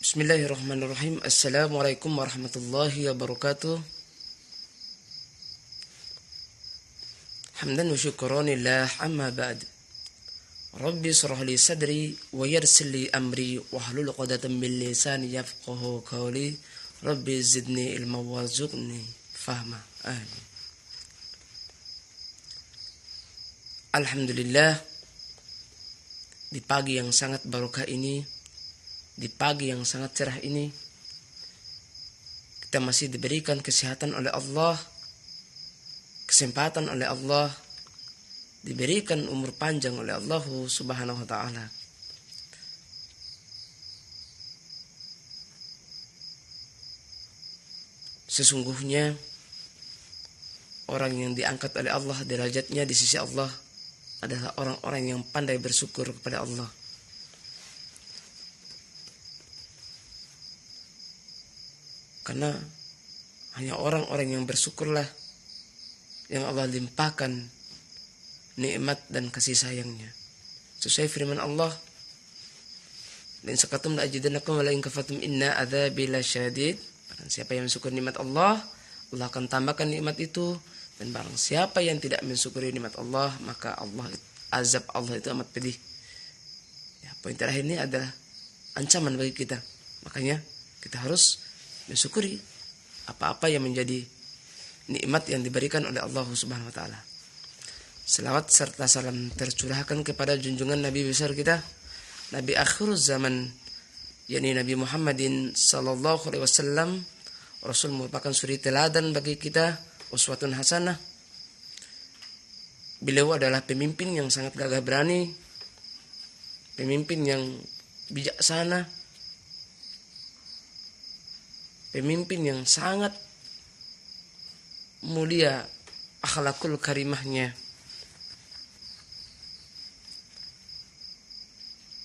Bismillahirrahmanirrahim. Assalamualaikum warahmatullahi wabarakatuh. Hamdan wa syukran lillah, amma ba'd. Rabbi shrah li sadri wa yassir li amri wahlul 'uqdatam min lisani yafqahu qawli. Rabbi zidni ilma warzuqni fahma. Amin. Alhamdulillah, di pagi yang sangat barokah ini, di pagi yang sangat cerah ini, kita masih diberikan kesehatan oleh Allah, kesempatan oleh Allah, diberikan umur panjang oleh Allah Subhanahu wa ta'ala. Sesungguhnya orang yang diangkat oleh Allah derajatnya di sisi Allah adalah orang-orang yang pandai bersyukur kepada Allah. Karena hanya orang-orang yang bersyukurlah yang Allah limpahkan nikmat dan kasih sayangnya. Sesuai firman Allah, "In syakatum la azidannakum wa la in kafartum inna adzabi lasyadid." Barang siapa yang mensyukuri nikmat Allah, Allah akan tambahkan nikmat itu, dan barang siapa yang tidak mensyukuri nikmat Allah, maka azab Allah itu amat pedih. Ya, poin terakhir ini adalah ancaman bagi kita. Makanya kita harus mensyukuri apa-apa yang menjadi nikmat yang diberikan oleh Allah Subhanahu wa ta'ala. Selawat serta salam tercurahkan kepada junjungan Nabi besar kita, Nabi akhir zaman, yakni Nabi Muhammadin sallallahu alaihi wasallam. Rasul merupakan suri teladan bagi kita, uswatun hasanah. Beliau adalah pemimpin yang sangat gagah berani, pemimpin yang bijaksana, pemimpin yang sangat mulia akhlakul karimahnya.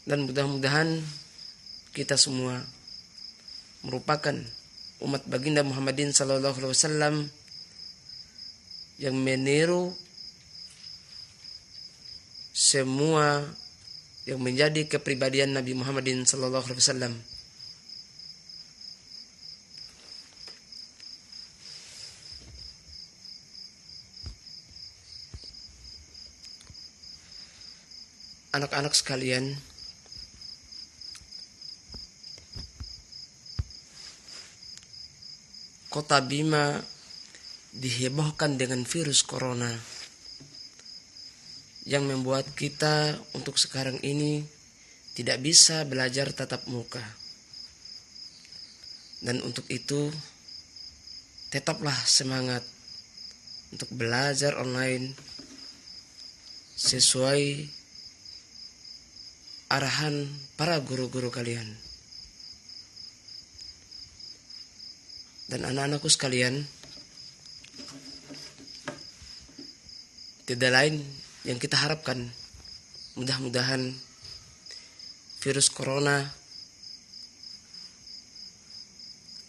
Dan mudah-mudahan kita semua merupakan umat baginda Muhammadin sallallahu alaihi wasallam yang meniru semua yang menjadi kepribadian Nabi Muhammadin sallallahu alaihi wasallam. Anak-anak sekalian, Kota Bima dihebohkan dengan virus corona yang membuat kita untuk sekarang ini tidak bisa belajar tatap muka. Dan untuk itu tetaplah semangat untuk belajar online sesuai arahan para guru-guru kalian. Dan anak-anakku sekalian, tidak lain yang kita harapkan, mudah-mudahan virus corona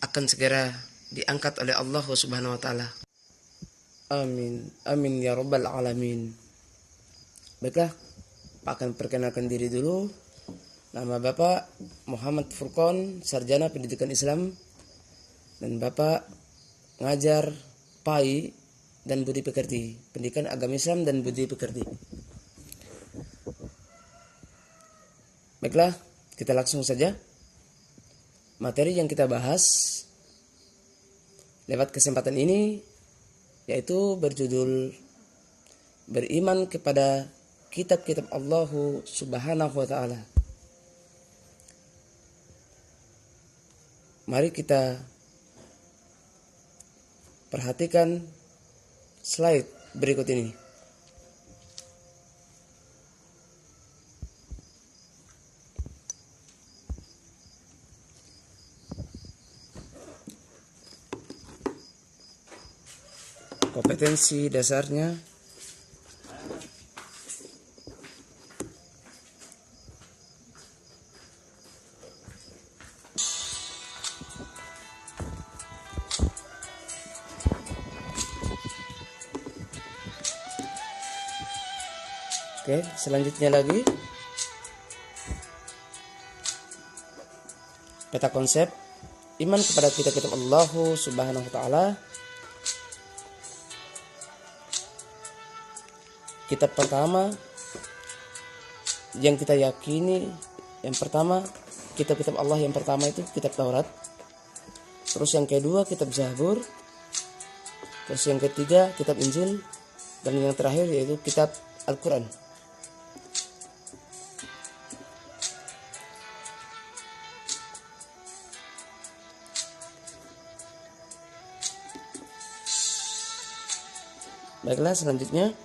akan segera diangkat oleh Allah Subhanahu wa ta'ala. Amin, amin ya rabbal alamin. Baiklah, Pak akan perkenalkan diri dulu. Nama Bapak Muhammad Furqon, sarjana pendidikan Islam, dan Bapak ngajar PAI dan Budi Pekerti, pendidikan agama Islam dan Budi Pekerti. Baiklah, kita langsung saja. Materi yang kita bahas lewat kesempatan ini yaitu berjudul beriman kepada kitab-kitab Allah Subhanahu wa ta'ala. Mari kita perhatikan slide berikut ini. Kompetensi dasarnya. Oke, selanjutnya lagi peta konsep iman kepada kitab-kitab Allah Subhanahu wa taala. Kitab pertama yang kita yakini, yang pertama kitab-kitab Allah yang pertama itu kitab Taurat. Terus yang kedua kitab Zabur. Terus yang ketiga kitab Injil, dan yang terakhir yaitu kitab Al-Quran. Baiklah, selanjutnya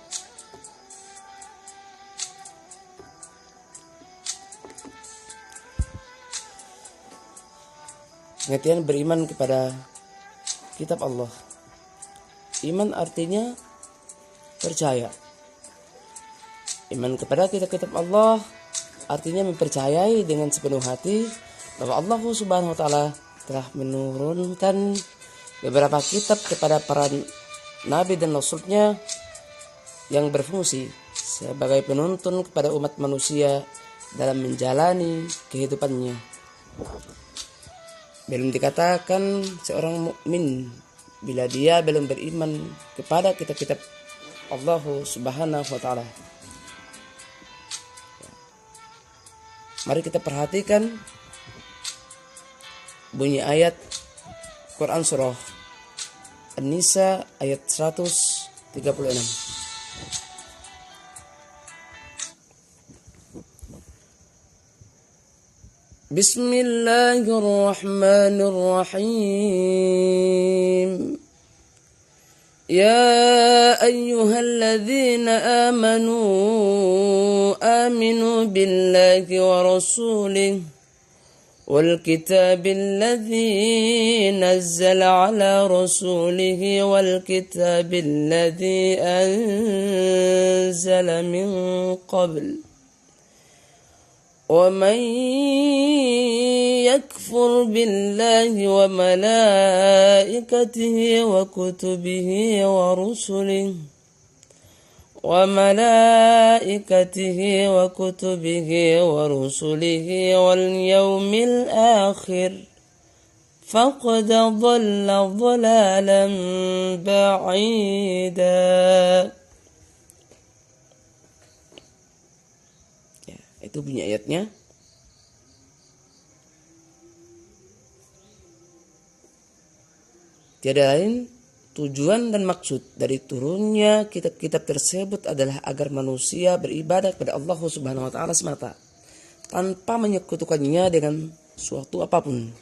pengertian beriman kepada kitab Allah. Iman artinya percaya. Iman kepada kitab-kitab Allah artinya mempercayai dengan sepenuh hati bahwa Allah Subhanahu wa taala telah menurunkan beberapa kitab kepada para nabi dan rasulnya yang berfungsi sebagai penuntun kepada umat manusia dalam menjalani kehidupannya. Belum dikatakan seorang mukmin bila dia belum beriman kepada kitab-kitab Allah Subhanahu wa taala. Mari kita perhatikan bunyi ayat Quran surah An-Nisa ayat 136. Bismillahirrahmanirrahim. Ya ayyuhalladzina aminu billahi wa rasulih wal kitabil ladzi nazzala ala rasulih wal kitabil ladzi anzala min qabl. ومن يكفر بالله وملائكته وكتبه ورسله واليوم الآخر فقد ضل ضلالا بعيدا. Itu bunyi ayatnya. Tiada lain tujuan dan maksud dari turunnya kitab-kitab tersebut adalah agar manusia beribadah kepada Allah Subhanahu wa taala semata, tanpa menyekutukannya dengan suatu apapun.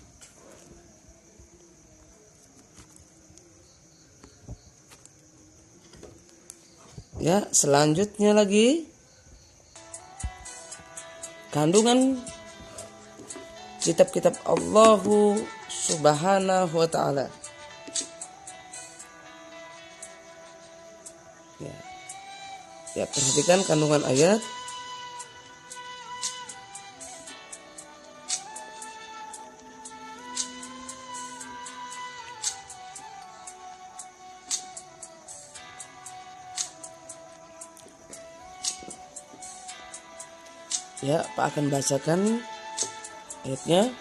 Ya, selanjutnya lagi kandungan kitab-kitab Allah Subhanahu wa taala. Ya, perhatikan kandungan ayat. Ya, Pak akan bacakan ayatnya.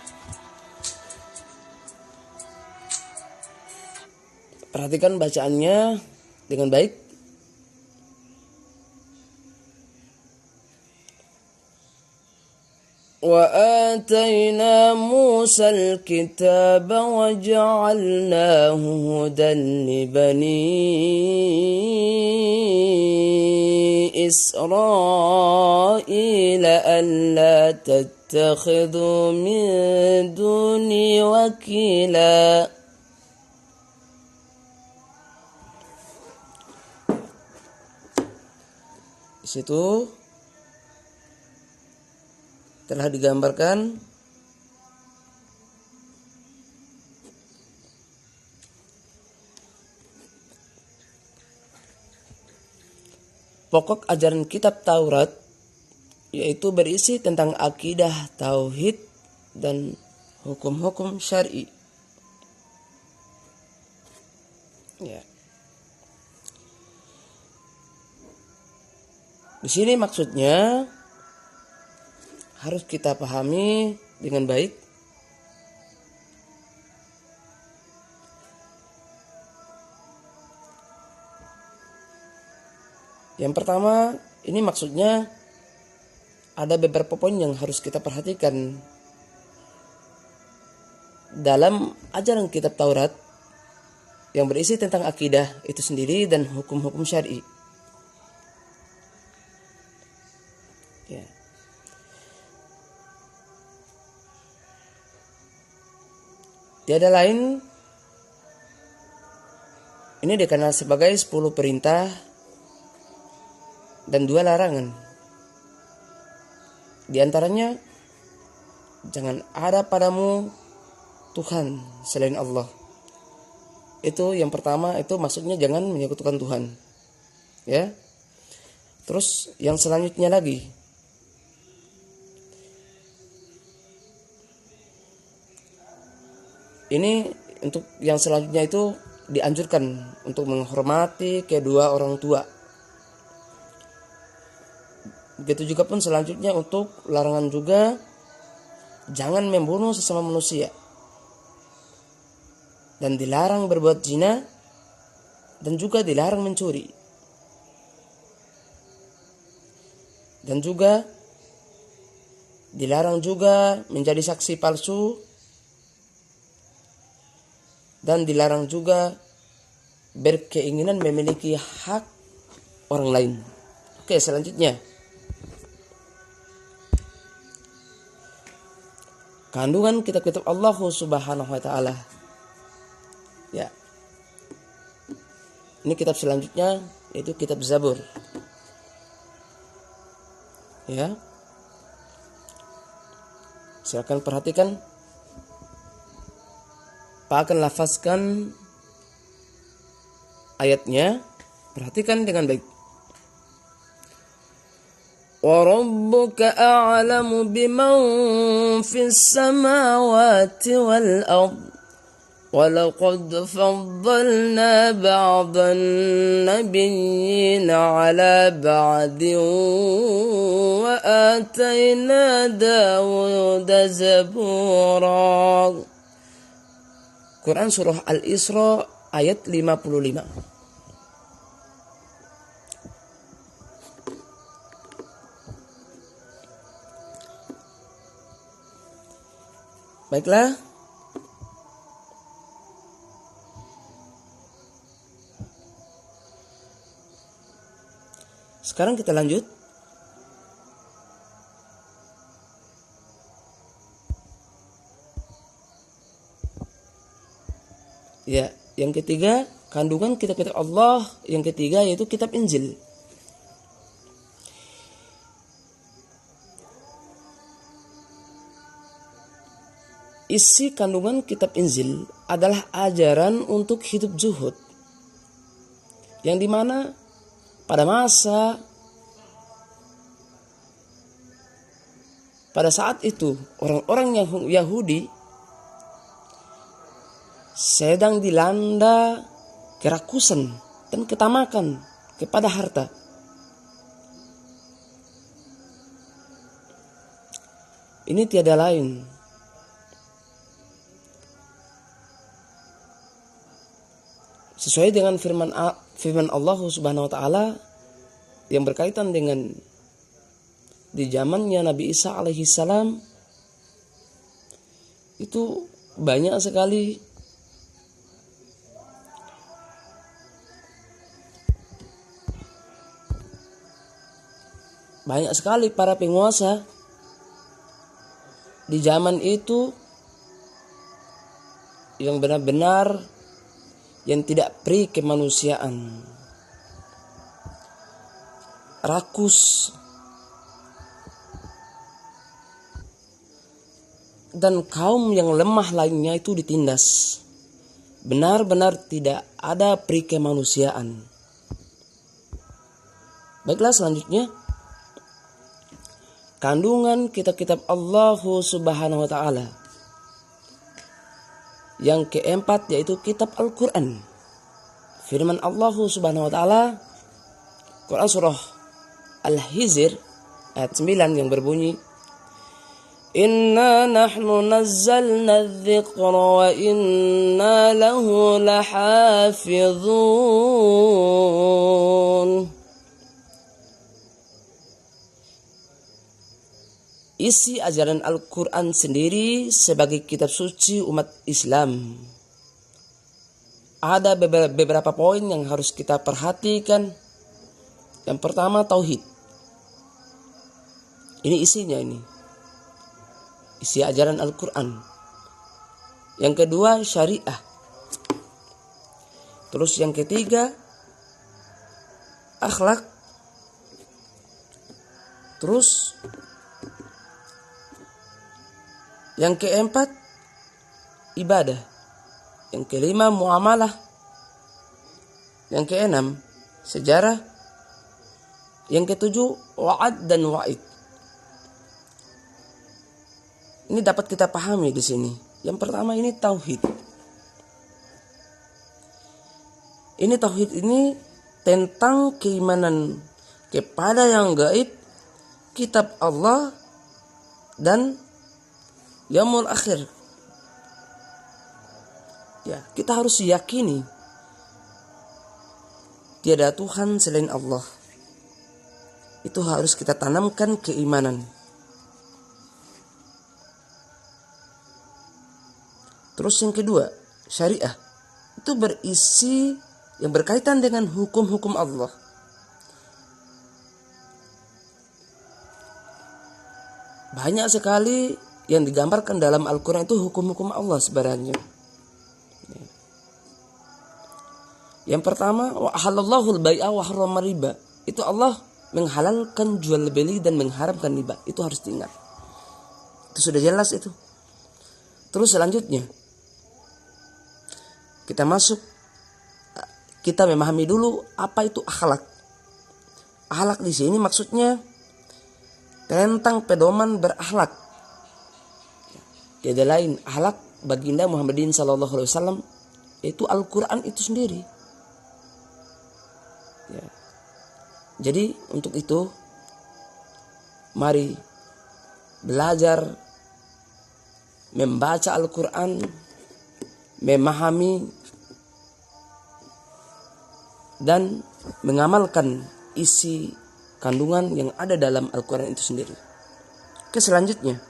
Perhatikan bacaannya dengan baik. وآتينا موسى الكتاب وجعلناه هدى لبني إسرائيل ألا تتخذوا من دوني وكيلا. Di situ telah digambarkan pokok ajaran kitab Taurat, yaitu berisi tentang akidah tauhid dan hukum-hukum syar'i. Ya. Di sini maksudnya harus kita pahami dengan baik Yang pertama, ini maksudnya ada beberapa poin yang harus kita perhatikan dalam ajaran kitab Taurat yang berisi tentang akidah itu sendiri dan hukum-hukum syar'i. Ya. Tiada lain, ini dikenal sebagai 10 perintah dan 2 larangan. Di antaranya, jangan ada padamu Tuhan selain Allah. Itu yang pertama, itu maksudnya jangan menyekutukan Tuhan. Ya. Terus yang selanjutnya lagi, ini untuk yang selanjutnya itu dianjurkan untuk menghormati kedua orang tua. Begitu juga pun selanjutnya untuk larangan juga, jangan membunuh sesama manusia. Dan dilarang berbuat zina, dan juga dilarang mencuri. Dan juga dilarang juga menjadi saksi palsu, dan dilarang juga berkeinginan memiliki hak orang lain. Oke, selanjutnya, kandungan kitab-kitab Allah Subhanahu wa taala. Ya. Ini kitab selanjutnya yaitu kitab Zabur. Ya. Silakan perhatikan. Pak akan lafazkan ayatnya. Perhatikan dengan baik. وَرَبُّكَ أَعْلَمُ بِمَنْ فِي السَّمَاوَاتِ وَالْأَرْضِ وَلَقَدْ فَضَّلْنَا بَعْضَ النَّبِيِّينَ عَلَى بَعْضٍ وَآتَيْنَا دَاوُودَ زَبُورًا. Quran Surah Al-Isra ayat 55. Baiklah. Sekarang kita lanjut. Ya, yang ketiga, kandungan kitab-kitab Allah yang ketiga yaitu kitab Injil. Isi kandungan kitab Injil adalah ajaran untuk hidup zuhud, yang dimana pada saat itu orang-orang Yahudi sedang dilanda kerakusan dan ketamakan kepada harta. Ini tiada lain sesuai dengan firman Allah Subhanahu wa taala yang berkaitan dengan di zamannya Nabi Isa alaihi salam, itu banyak sekali para penguasa di zaman itu yang benar-benar yang tidak pri kemanusiaan, rakus, dan kaum yang lemah lainnya itu ditindas. Benar-benar tidak ada pri kemanusiaan. Baiklah, selanjutnya, kandungan kitab-kitab Allah Subhanahu wa taala. Yang keempat yaitu kitab Al-Quran. Firman Allah Subhanahu wa taala Quran surah Al-Hijr ayat 9 yang berbunyi, Inna nahnu nazzalna adh-dhikra wa inna lahu lahafidhun. isi ajaran Al-Quran sendiri sebagai kitab suci umat Islam. Ada beberapa poin yang harus kita perhatikan. Yang pertama, tauhid. Ini isinya ini. Isi ajaran Al-Quran. Yang kedua, syariah. Terus yang ketiga, akhlak. Terus yang keempat, ibadah. Yang kelima, muamalah. Yang keenam, sejarah. Yang ketujuh, wa'ad dan wa'id. Ini dapat kita pahami di sini. Yang pertama ini tauhid. Ini tauhid ini tentang keimanan kepada yang gaib, kitab Allah, dan yaumul akhir. Ya, kita harus yakini tiada Tuhan selain Allah. Itu harus kita tanamkan keimanan. Terus yang kedua, syariah. Itu berisi yang berkaitan dengan hukum-hukum Allah. Banyak sekali yang digambarkan dalam Al-Quran itu hukum-hukum Allah sebenarnya. Yang pertama, wa halallahu al-bai'a wa harrama riba. Itu Allah menghalalkan jual beli dan mengharamkan riba. Itu harus diingat. Itu sudah jelas itu. Terus selanjutnya, kita memahami dulu apa itu akhlak. Akhlak di sini maksudnya tentang pedoman berakhlak. Tiada lain akhlak baginda Muhammadin sallallahu alaihi wasallam itu Al-Quran itu sendiri. Ya. Jadi untuk itu mari belajar membaca Al-Quran, memahami dan mengamalkan isi kandungan yang ada dalam Al-Quran itu sendiri. Oke, selanjutnya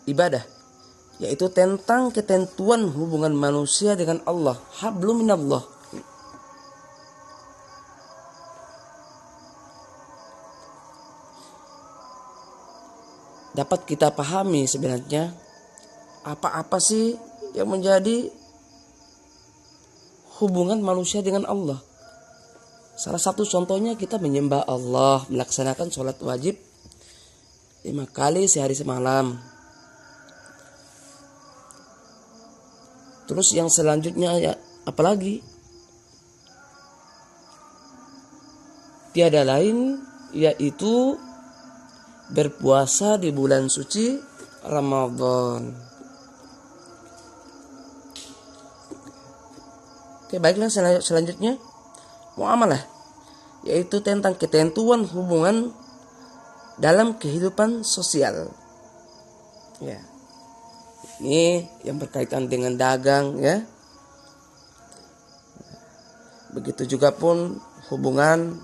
ibadah, yaitu tentang ketentuan hubungan manusia dengan Allah. Hablum minallah. Dapat kita pahami sebenarnya apa-apa sih yang menjadi hubungan manusia dengan Allah. Salah satu contohnya kita menyembah Allah, melaksanakan sholat wajib 5 kali sehari semalam. Terus yang selanjutnya ya apalagi? Tiada lain yaitu berpuasa di bulan suci Ramadan. Oke, baiklah selanjutnya muamalah, yaitu tentang ketentuan hubungan dalam kehidupan sosial. Ya. Ini yang berkaitan dengan dagang ya. Begitu juga pun hubungan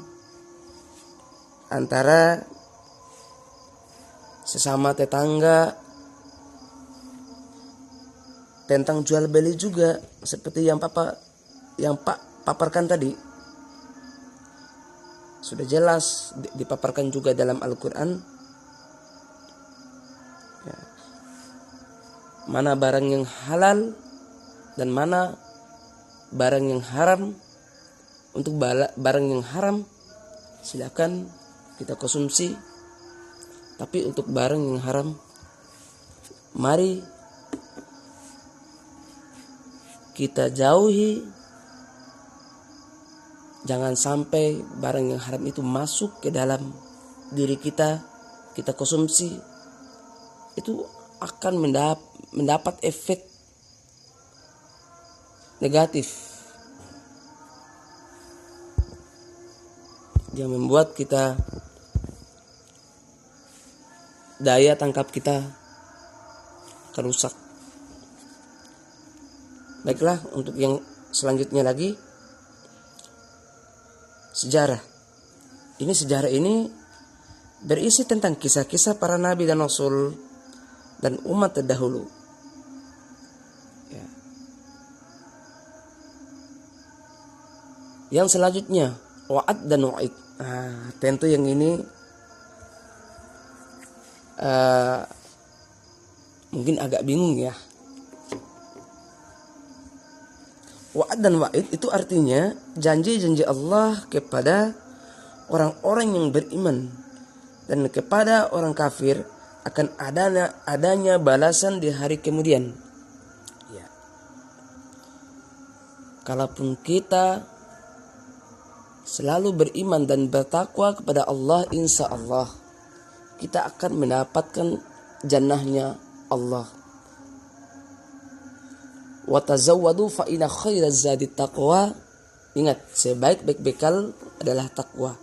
antara sesama tetangga, tentang jual beli juga seperti yang Pak paparkan tadi. Sudah jelas dipaparkan juga dalam Al-Quran. Ya. Mana barang yang halal dan mana barang yang haram. Untuk barang yang haram silakan kita konsumsi. Tapi untuk barang yang haram, mari kita jauhi. Jangan sampai barang yang haram itu masuk ke dalam diri kita konsumsi. Itu akan mendapat efek negatif yang membuat kita daya tangkap kita akan rusak. Baiklah, untuk yang selanjutnya lagi, sejarah. Sejarah ini berisi tentang kisah-kisah para nabi dan rasul dan umat terdahulu. Ya. Yang selanjutnya wa'ad dan wa'id. Tentu yang ini mungkin agak bingung ya. Wa'ad dan wa'id itu artinya janji-janji Allah kepada orang-orang yang beriman dan kepada orang kafir akan adanya balasan di hari kemudian. Ya. Kalaupun kita selalu beriman dan bertakwa kepada Allah, insya Allah kita akan mendapatkan jannahnya Allah. Wa tazawwadu fa inna khairaz zadi taqwa. Ingat, sebaik-baik bekal adalah takwa.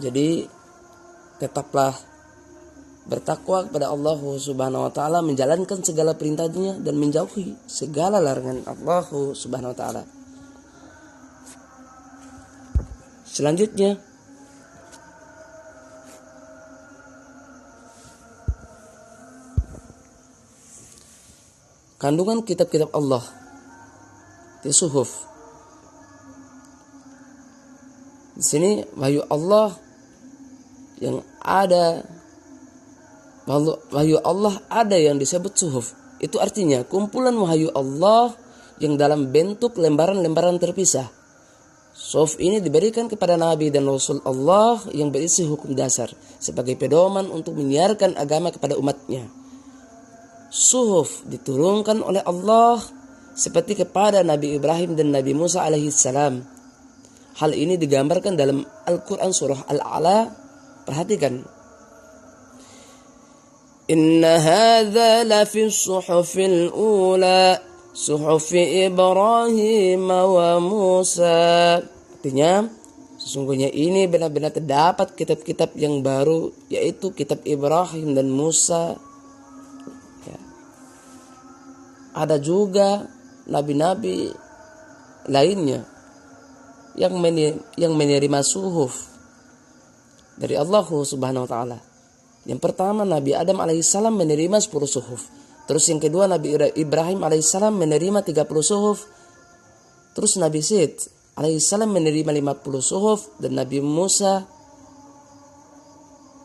Jadi tetaplah bertakwa kepada Allah Subhanahu wa taala, menjalankan segala perintahnya dan menjauhi segala larangan Allah Subhanahu wa taala. Selanjutnya kandungan kitab-kitab Allah di suhuf. Di sini wahyu Allah yang ada, wahyu Allah ada yang disebut suhuf. Itu artinya kumpulan wahyu Allah yang dalam bentuk lembaran-lembaran terpisah. Suhuf ini diberikan kepada Nabi dan Rasul Allah yang berisi hukum dasar sebagai pedoman untuk menyiarkan agama kepada umatnya. Suhuf diturunkan oleh Allah seperti kepada Nabi Ibrahim dan Nabi Musa alaihissalam. Hal ini digambarkan dalam Al-Quran surah Al-A'la. Perhatikan. Inna hadza lafi suhufil ula suhufi Ibrahim wa Musa. Artinya sesungguhnya ini benar-benar terdapat kitab-kitab yang baru, yaitu kitab Ibrahim dan Musa. Ya. Ada juga nabi-nabi lainnya yang menerima suhuf dari Allah Subhanahu wa taala. Yang pertama Nabi Adam alaihissalam menerima 10 suhuf. Terus yang kedua Nabi Ibrahim alaihissalam menerima 30 suhuf. Terus Nabi Syed alaihissalam menerima 50 suhuf. Dan Nabi Musa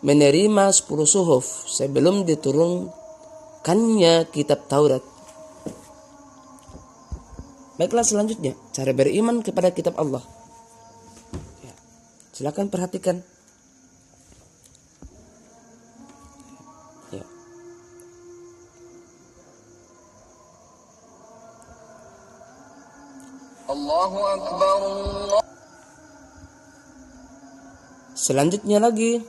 menerima 10 suhuf sebelum diturunkannya kitab Taurat. Baiklah, selanjutnya cara beriman kepada kitab Allah. Ya, silakan perhatikan. Allahu Akbar. Selanjutnya lagi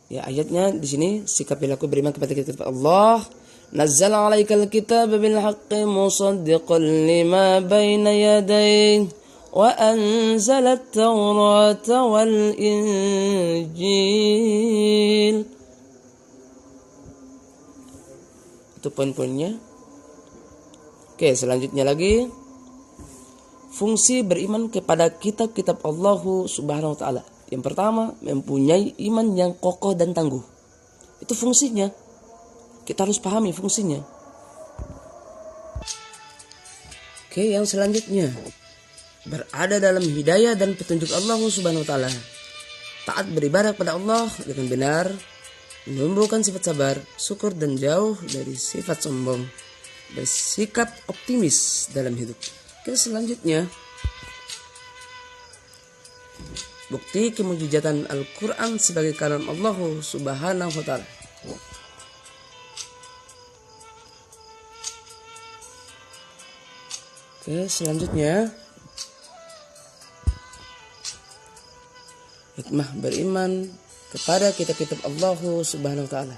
ya, ayatnya di sini sikap perilaku beriman kepada kitab Allah. Nazzala 'alaikal kitaba bil haqqi musaddiqan lima baina yadayhi wa anzala at-taurata wal injil. Itu poin-poinnya. Oke, selanjutnya lagi fungsi beriman kepada kitab-kitab Allah Subhanahu wa taala. Yang pertama, mempunyai iman yang kokoh dan tangguh. Itu fungsinya. Kita harus pahami fungsinya. Oke, yang selanjutnya, berada dalam hidayah dan petunjuk Allah Subhanahu wa taala. Taat beribadah kepada Allah dengan benar, menumbuhkan sifat sabar, syukur dan jauh dari sifat sombong. Bersikap optimis dalam hidup. Oke, selanjutnya, bukti kemujizatan Al-Quran sebagai kalam Allah Subhanahu wa ta'ala. Oke, selanjutnya, hikmah beriman kepada kitab-kitab Allah Subhanahu wa ta'ala.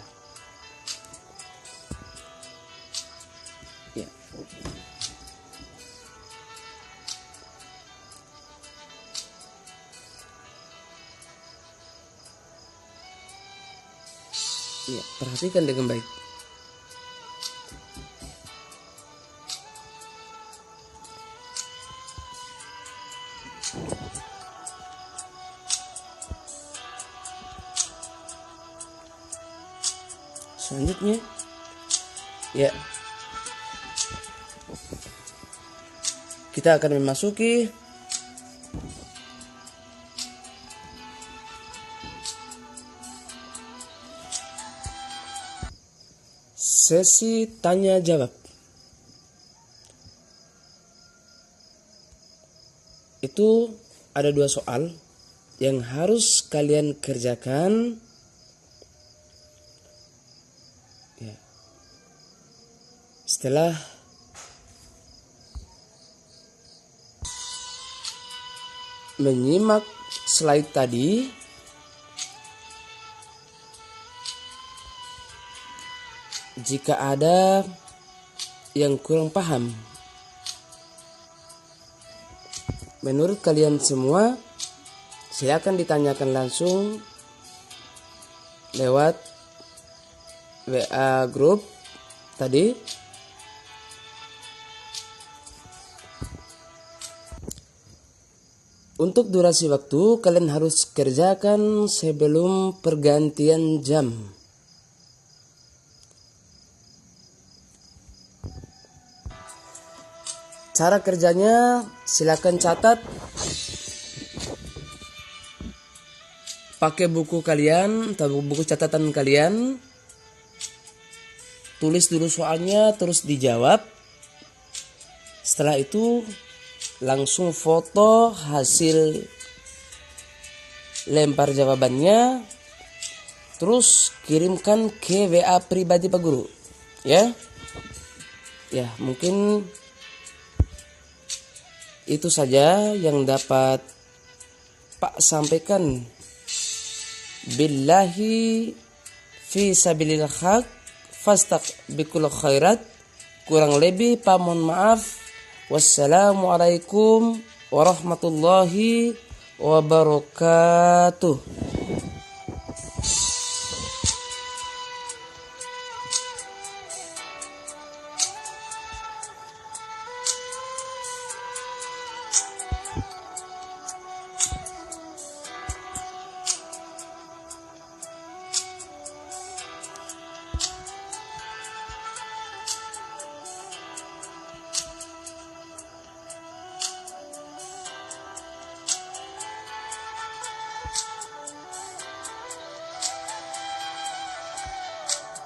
Ya. Ya, perhatikan dengan baik. Selanjutnya, ya, kita akan memasuki sesi tanya jawab. Itu ada 2 soal yang harus kalian kerjakan. Ya. Setelah menyimak slide tadi, jika ada yang kurang paham menurut kalian semua, silakan ditanyakan langsung lewat WA grup tadi. Untuk durasi waktu, kalian harus kerjakan sebelum pergantian jam. Cara kerjanya, silakan catat. Pakai buku kalian atau buku catatan kalian. Tulis dulu soalnya, terus dijawab. Setelah itu langsung foto hasil lempar jawabannya, terus kirimkan ke WA pribadi Pak Guru, ya. Ya, mungkin itu saja yang dapat Pak sampaikan. Billahi fi sabilil haq fastabiqul khairat. Kurang lebih Pak mohon maaf. Wassalamualaikum warahmatullahi wabarakatuh.